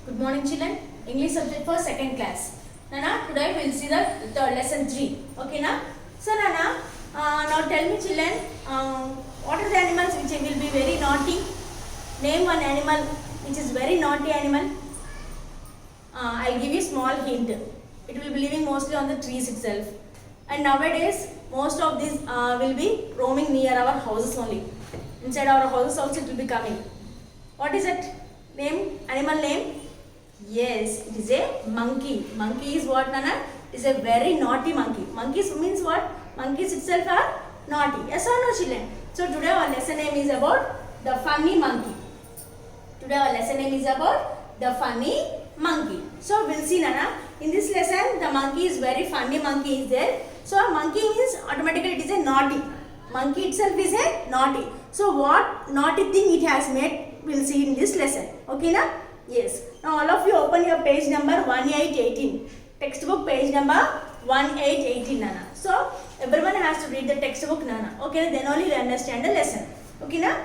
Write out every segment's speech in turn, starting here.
Good morning, children. English subject for second class. Nana, today we will see the lesson 3. Okay, na? So, Nana, now tell me, children, what are the animals which will be very naughty? Name one animal which is very naughty animal. I'll give you small hint. It will be living mostly on the trees itself. And nowadays, most of these will be roaming near our houses only. Inside our houses also it will be coming. What is it? Name? Animal name? Yes, it is a monkey. Monkey is what, Nana? It is a very naughty monkey. Monkeys means what? Monkeys itself are naughty. Yes or no, children? So today our lesson name is about the funny monkey. Today our lesson name is about the funny monkey. So we'll see, Nana. In this lesson, the monkey is very funny monkey is there. So a monkey means automatically it is a naughty. Monkey itself is a naughty. So what naughty thing it has made, we'll see in this lesson. Okay, na? Yes. Now all of you open your page number 1818. Textbook page number 1818, Nana. So everyone has to read the textbook, Nana. Okay, then only you understand the lesson. Okay, na?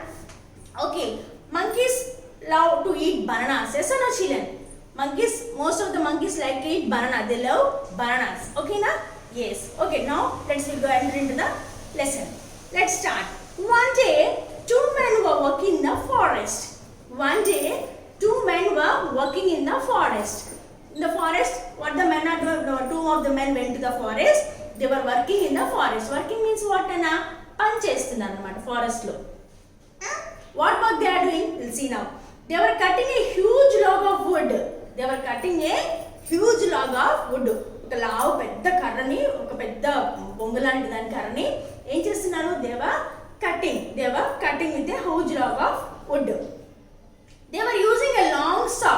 Okay. Monkeys love to eat bananas. Yes or no, children? Monkeys, most of the monkeys like to eat banana. They love bananas. Okay, na? Yes. Okay, now let's go enter into the lesson. Let's start. One day, two men were working in the forest. One day, two men were working in the forest. In the forest, what the men are doing? Two of the men went to the forest. They were working in the forest. Working means what, Anna? Pan chestunnaru forest lo. What work they are doing? We'll see now. They were cutting a huge log of wood. They were cutting a huge log of wood. ఒక లావు పెద్ద కర్రని ఒక పెద్ద బొంగు లాంటి దాని కర్రని ఏం చేస్తున్నారు? They were cutting with a huge log of wood. They were using a long saw.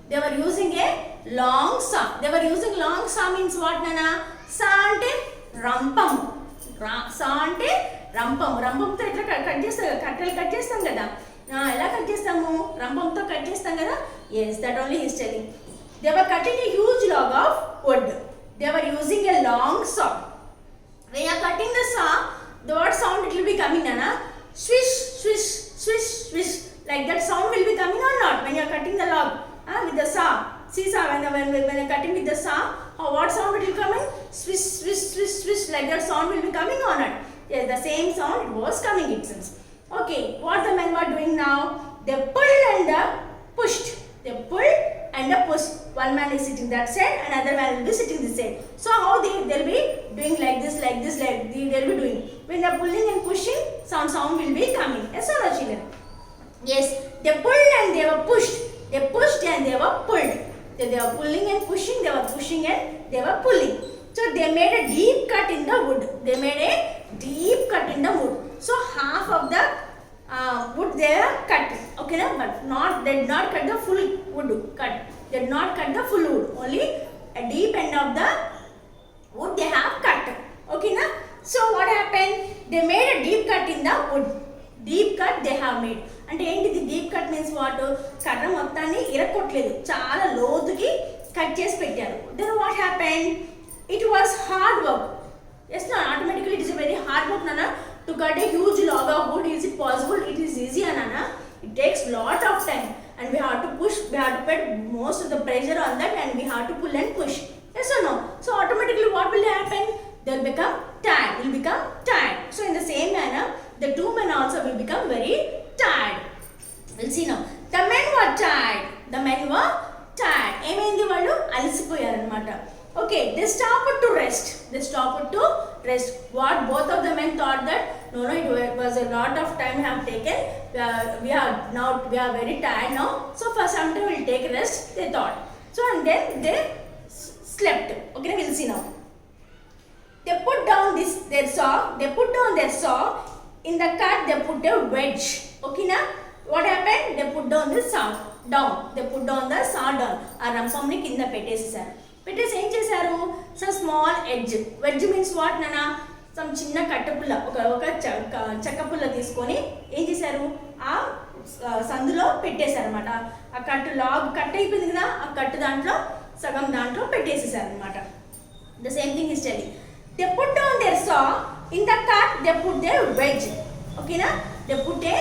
They were using long saw means what, Nana? Saw ante rampam. Saw ante rampam. Rampam తో ఇట్లా కట్ చేస్తాం, కట్టెలు cut చేస్తాం కదా. ఎలా cut చేస్తాము? రంపంతో cut చేస్తాం కదా. Yes, that only he is telling. They were cutting a huge log of wood. They were using a long saw. When you are cutting the saw, the what sound it will be coming, Nana? Swish, swish, swish, swish. Like that sound will be coming or not when you are cutting the log with the saw. See, saw when you are cutting with the saw, what sound it will come in? Swish, swish, swish, swish. Like that sound will be coming or not? Yes, the same sound it was coming it seems. Okay, what the men were doing now? They pulled and pushed. They pulled and pushed. One man is sitting that side, another man will be sitting this side. So how they'll be doing like this, like they'll be doing. When they are pulling and pushing, sound will be coming. Yes or no, children? Yes, they pulled and they were pushed. They pushed and they were pulled. They were pulling and pushing. They were pushing and they were pulling. So they made a deep cut in the wood. They made a deep cut in the wood. So half of the wood they are cut. Okay, no? But they did not cut the full wood cut. They did not cut the full wood. Only a deep end of the wood they have cut. Okay, na? So what happened? They made a deep cut in the wood. Deep cut they have made. అంటే ఏంటిది? Deep cut means what? కర్ర మొత్తాన్ని ఇరక్కొట్టలేదు, చాలా లోతుకి cut చేసి పెట్టారు. Then what happen? It was hard work. Yes నా, automatically it is very hard work, నాన్న. To cut a huge log of wood, is it possible? It is easy, నాన్న. It takes lot of time and we have to push, we have to put most of the pressure on that and we have to pull and push. Yes or no? So automatically what will happen? They will become tired. So in the same manner, the two men also will become very tired. We'll see now. The men were tired. ఏమైంది? వాళ్ళు అలసిపోయారు అన్నమాట. Okay, they stopped to rest. What both of the men thought that no, it was a lot of time have taken. We are very tired now. So for some time we'll take rest. They thought. So and then they slept. Okay, we'll see now. They put down their saw. In the cut they put a wedge. Okay, na? What happened? They put down the saw down. ఆ రంపంని కింద పెట్టేసేసారు. పెట్టేసి ఏం చేశారు? Some small edge. Wedge means what, నాన్న? Some చిన్న కట్టపుల్ల, ఒక చెక్క పుల్ల తీసుకొని ఏం చేశారు? ఆ సందులో పెట్టేశారు అనమాట. ఆ లాగ్ కట్ అయిపోయింది కదా, ఆ కట్టు దాంట్లో సగం దాంట్లో పెట్టేసేసారు అనమాట. The same thing is telling. They put down there saw. In the cut they put their wedge. Okay na? They put a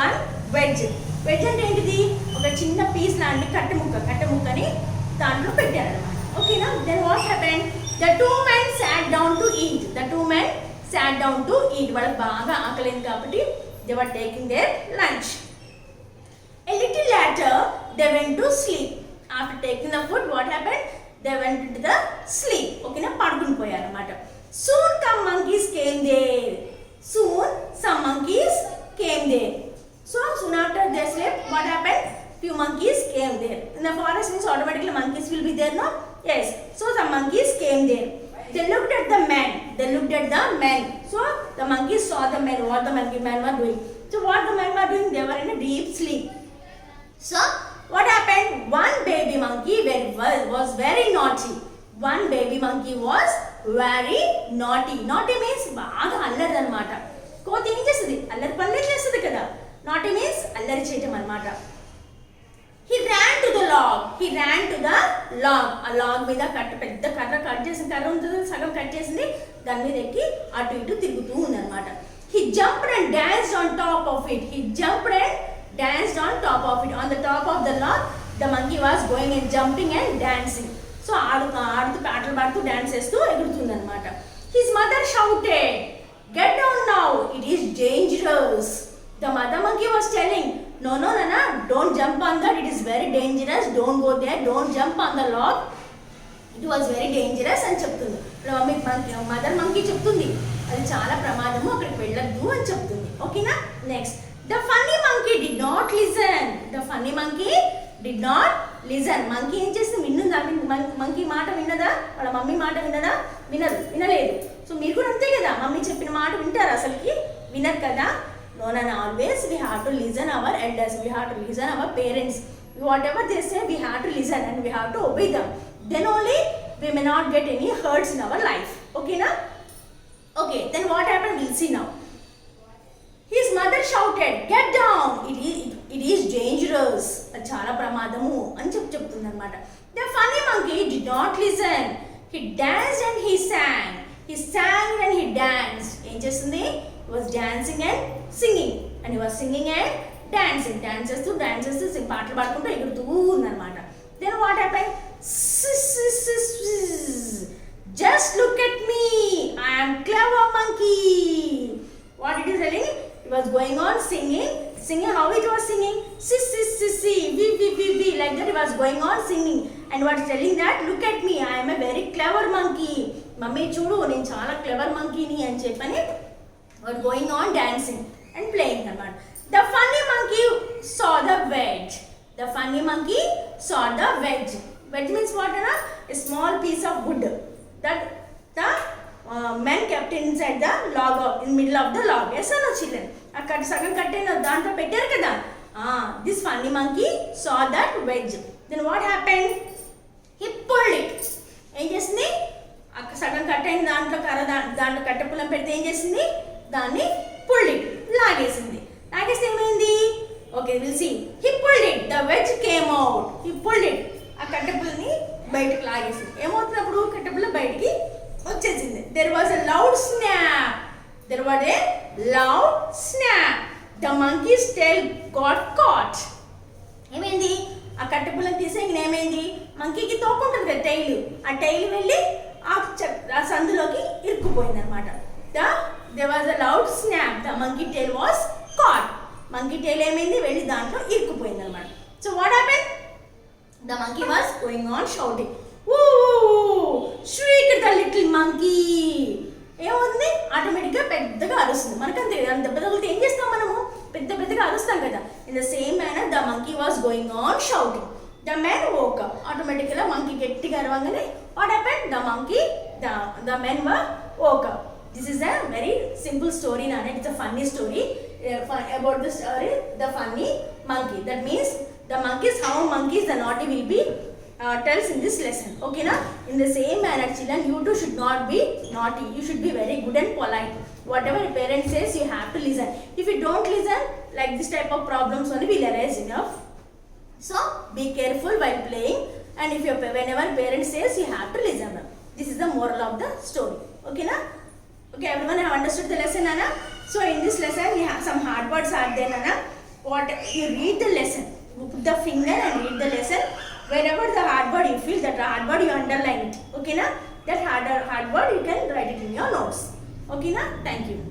one wedge. Wedge అంటే ఏంటిది? ఒక చిన్న పీస్ లాంటి కట్ట ముక్కని దాంట్లో పెట్టారనమాట. ఓకేనా. Then what happened, the two men sat down to eat. వాళ్ళకి బాగా ఆకలింది కాబట్టి they were taking their lunch. A little later they went to sleep. After taking the food, what happened, they went into the sleep. ఓకేనా, పడుకుని పోయారు అన్నమాట. Soon some monkeys came there. So soon after they slept, what happened, few monkeys came there. In the forest means automatically monkeys will be there, no? Yes. So some monkeys came there. They looked at the men. So the monkeys saw the men, what the men were doing. So what the men were doing, they were in a deep sleep. So what happened, one baby monkey was very naughty. Naughty means బాగా అల్లరి అన్నమాట. కోతి ఏం చేస్తుంది, అల్లరి పనులే చేస్తుంది కదా. naughty means అల్లరి చేయటం అన్నమాట. He ran to the log. ఆ లాగ్ మీద పెద్ద కర్ర కట్ చేసిన కర్ర ఉంటుంది, సగం కట్ చేసింది, దాని మీద ఎక్కి అటు ఇటు తిరుగుతూ ఉంది అనమాట. He jumped and danced on top of it. On the top of the log, the monkey was going and jumping and dancing. So ఆడుతూ పాటలు పాడుతూ డాన్స్ చేస్తూ ఎగురుతుంది అనమాట. His mother shouted, "Get down now, it is dangerous." The mother monkey was telling, no Nana, don't jump on that, it is very dangerous, don't go there, don't jump on the log, it was very dangerous అని చెప్తుంది. Mother monkey చెప్తుంది అది చాలా ప్రమాదము, అక్కడికి వెళ్ళొద్దు అని చెప్తుంది. ఓకేనా. Next, the funny monkey did not listen. Monkey ఏం చేస్తుంది, విన్నుందా? మంకీ మాట విన్నదా? వాళ్ళ మమ్మీ మాట విన్నదా? వినలేదు. సో మీరు కూడా అంతే కదా, మమ్మీ చెప్పిన మాట వింటారు, అసలుకి వినరు కదా. No, always we have to listen our elders, we have to listen our parents. Whatever they say, we have to listen and we have to obey them. Then only we may not get any hurts in our life. Okay, na? Okay, then what happened, we'll see now. His mother shouted, "Get down, it is dangerous." Chala pramadamu ani చెప్తుంది అన్నమాట. The funny monkey did not listen. He danced and he sang. And he danced. ఏం చేస్తుంది? He was dancing and singing. And he was singing and dancing. Dance చేస్తూ పాటలు పాడుకుంటూ ఎగురుతూ ఉందన్నమాట. Then what happened? Just look at me. I am clever monkey. What it is telling? It was going on singing. How it was singing? We, like that it was going on singing. And what is telling that? Look at me. I am a very clever monkey. Mummy చూడు, నేను చాలా clever మంకీని అని చెప్పని were going on dancing and playing అన్నమాట. The funny monkey saw the wedge. Wedge means what? A small piece of wood that the men kept inside the log, in middle of the log. Yes or no, children? అక్కడ సగం కట్టేన దాంట్లో పెట్టారు కదా. This funny monkey saw that wedge. Then what happened? He pulled it. ఏం చేసింది? సగం కట్టైన దాంట్లో దాంట్లో కట్టెపుల్లం పెడితే ఏం చేసింది? దాన్ని pulled it, లాగేసింది. లాగేస్తే ఏమైంది? Okay, will see. He pulled it, the wedge came out. ఆ కట్టెపుల్లని బయటకు లాగేసింది. ఏమవుతున్నప్పుడు కట్టెపుల్ల బయటికి వచ్చేసింది. There was a loud snap. The monkey's tail got caught. ఏమైంది? ఆ కట్టెపుల్లని తీసే ఏమైంది? మంకీకి తోకుంటుంది కదా టైల్, ఆ టైల్ వెళ్ళి ఆ సందులోకి ఇరుక్కుపోయింది అనమాట. There was a loud snap. The monkey tail was caught. Monkey tail ఏమైంది? వెళ్ళి దాంట్లో ఇరుక్కుపోయింది అనమాట. So what happened? The monkey was going on shouting. Woo! Shrieked the little monkey. ఏమవుతుంది? ఆటోమేటిక్గా పెద్దగా అరుస్తుంది. మనకంతే కదా, దెబ్బ తగిలితే ఏం చేస్తాం మనము? పెద్దగా అరుస్తాం కదా. In the same manner, the monkey was going on shouting. The man woke up. ఆటోమేటిక్గా మంకీ గట్టిగా అరవంగానే what happened? The men woke up. This is a very simple story, Nana. It's a funny story about the story, the funny monkey. That means how monkeys, the naughty will be tells in this lesson. Okay, na? In the same manner, children, you too should not be naughty. You should be very good and polite. Whatever your parents says, you have to listen. If you don't listen, like this type of problems only will arise enough. So be careful while playing. And if whenever parents says, you have to listen. This is the moral of the story. Okay, na? Okay, everyone have understood the lesson, Nana? So in this lesson, we have some hard words are there, Nana. What you read the lesson. put the finger and read the lesson. Wherever the hard word you feel, that hard word you underline it. Okay na? That hard word you can write it in your notes. Okay na? Thank you.